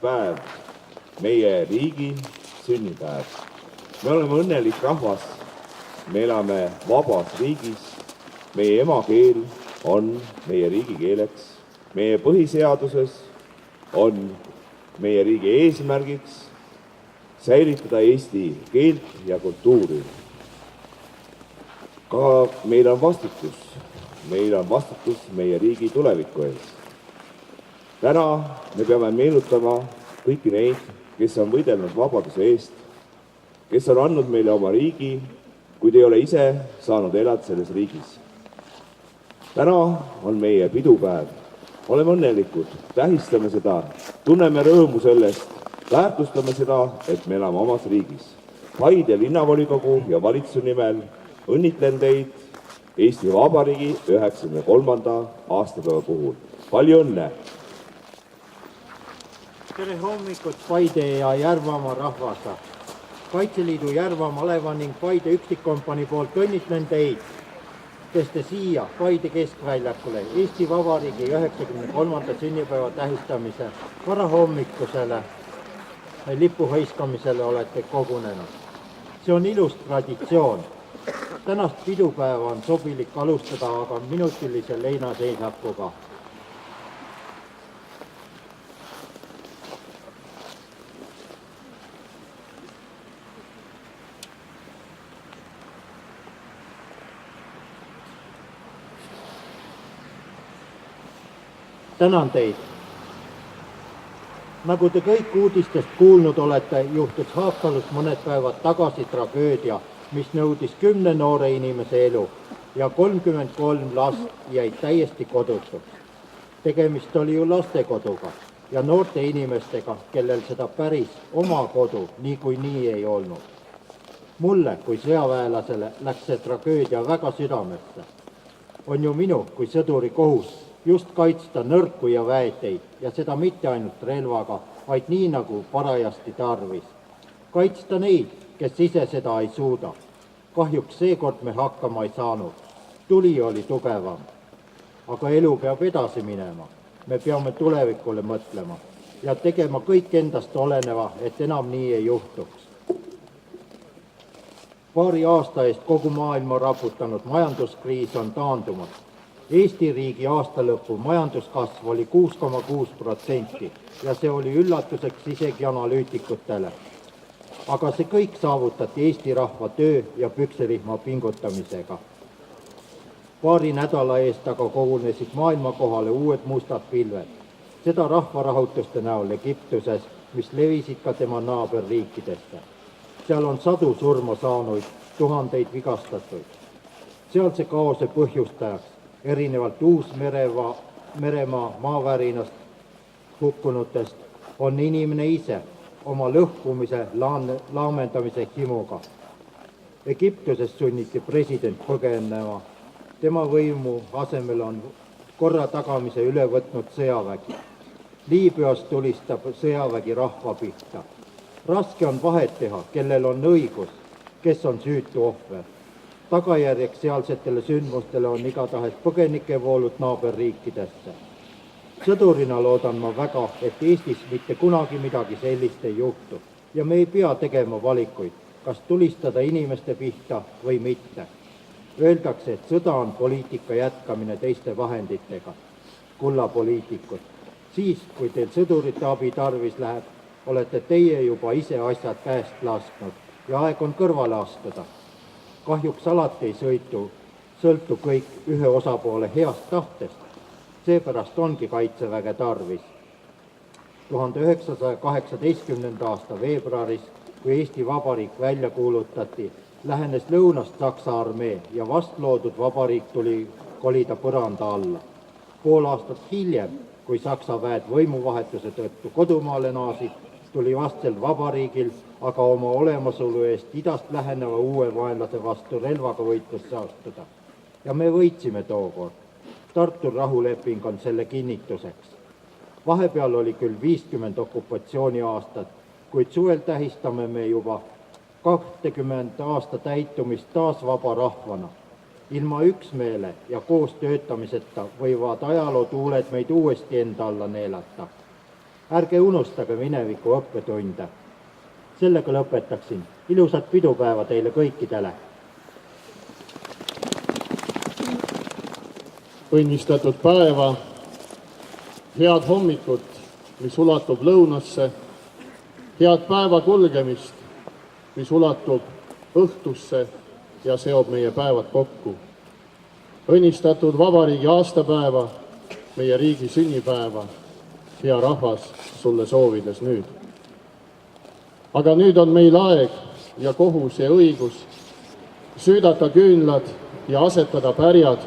päev, meie riigi sünnipäev. Me oleme õnnelik rahvas, me elame vabas riigis, meie emakeel on meie riigikeeleks, meie põhiseaduses on meie riigi eesmärgiks säilitada eesti keelt ja kultuuri. Ka meil on vastutus meie riigi tuleviku ees. Täna me peame meenutama kõiki neid, kes on võidelnud vabaduse eest, kes on andnud meile oma riigi, kuid ei ole ise saanud elada selles riigis. Täna on meie pidupäev. Oleme õnnelikud, tähistame seda, tunneme rõõmu sellest, väärtustame seda, et me elame omas riigis. Paide linnavolikogu ja valitsuse nimel õnnitlen teid Eesti Vabariigi 93. aastapäeva puhul. Palju õnne! Tere hommikut, Paide ja Järvamaa rahvas! Kaitseliidu Järvamaa maleva ning Paide üksikkompanii poolt õnnitlen teid, kes te siia Paide keskväljakule Eesti Vabariigi 93. sünnipäeva tähistamise varahommikusele lipu hõiskamisele olete kogunenud. See on ilus traditsioon. Tänast pidupäeva on sobilik alustada aga minutilise leinaseisakuga. Tänan teid. Nagu te kõik uudistest kuulnud olete, juhtus Haapsalus mõned päevad tagasi tragöödia, mis nõudis 10 noore inimese elu ja 33 last jäid täiesti kodutuks. Tegemist oli ju lastekoduga ja noorte inimestega, kellel seda päris oma kodu niikuinii ei olnud. Mulle kui sõjaväelasele läks see tragöödia väga südamesse. On ju minu kui sõduri kohus just kaitsta nõrku ja väeteid ja seda mitte ainult relvaga, vaid nii nagu parajasti tarvis. Kaitsta neid, kes ise seda ei suuda. Kahjuks seekord me hakkama ei saanud. Tuli oli tugevam. Aga elu peab edasi minema. Me peame tulevikule mõtlema ja tegema kõik endast oleneva, et enam nii ei juhtuks. Paari aasta eest kogu maailma raputanud majanduskriis on taandumas. Eesti riigi aastalõpu majanduskasv oli 6,6% ja see oli üllatuseks isegi analüütikutele. Aga see kõik saavutati Eesti rahva töö ja püksirihma pingutamisega. Paari nädala eest aga kogunesid maailma kohale uued mustad pilved. Seda rahvarahutuste näol Egiptuses, mis levisid ka tema naaberriikidesse. Seal on sadu surma saanuid, tuhandeid vigastatuid. Sealse kaose põhjustajaks erinevalt Uus-Meremaa maavärinast hukkunutest on inimene ise oma lõhkumise laamendamise himuga. Egiptuses sunniti president põgenema. Tema võimu asemel on korra tagamise üle võtnud sõjavägi. Liibüas tulistab sõjavägi rahva pihta. Raske on vahet teha, kellel on õigus, kes on süütu ohver. Tagajärjeks sealsetele sündmustele on igatahes põgenikevoolud naaberriikidesse. Sõdurina loodan ma väga, et Eestis mitte kunagi midagi sellist ei juhtu ja me ei pea tegema valikuid, kas tulistada inimeste pihta või mitte. Öeldakse, et sõda on poliitika jätkamine teiste vahenditega. Kulla poliitikud, siis kui teil sõdurite abi tarvis läheb, olete teie juba ise asjad käest lasknud ja aeg on kõrvale astuda. Kahjuks alati ei sõltu kõik ühe osapoole heast tahtest. Seepärast ongi kaitseväge tarvis. 1918. aasta veebruaris, kui Eesti Vabariik välja kuulutati, lähenes lõunast Saksa armee ja vastloodud vabariik tuli kolida põranda alla. Pool aastat hiljem, kui Saksa väed võimuvahetuse tõttu kodumaale naasid, tuli vastsel vabariigil aga oma olemasolu eest idast läheneva uue vaenlase vastu relvaga võitlusse astuda. Ja me võitsime tookord. Tartu rahuleping on selle kinnituseks. Vahepeal oli küll 50 okupatsiooni aastat, kuid suvel tähistame me juba 20 aasta täitumist taas vaba rahvana. Ilma üksmeele ja koos töötamiseta võivad ajaloo tuuled meid uuesti enda alla neelata. ärge unustage mineviku õppetunde. Sellega lõpetaksin. Ilusat pidupäeva teile kõikidele. Õnnistatud päeva, head hommikut, mis ulatub lõunasse, head päeva kulgemist, mis ulatub õhtusse ja seob meie päevad kokku. Õnnistatud vabariigi aastapäeva, meie riigi sünnipäeva, hea rahvas, sulle soovides nüüd. Aga nüüd on meil aeg ja kohus ja õigus süüdata küünlad ja asetada pärjad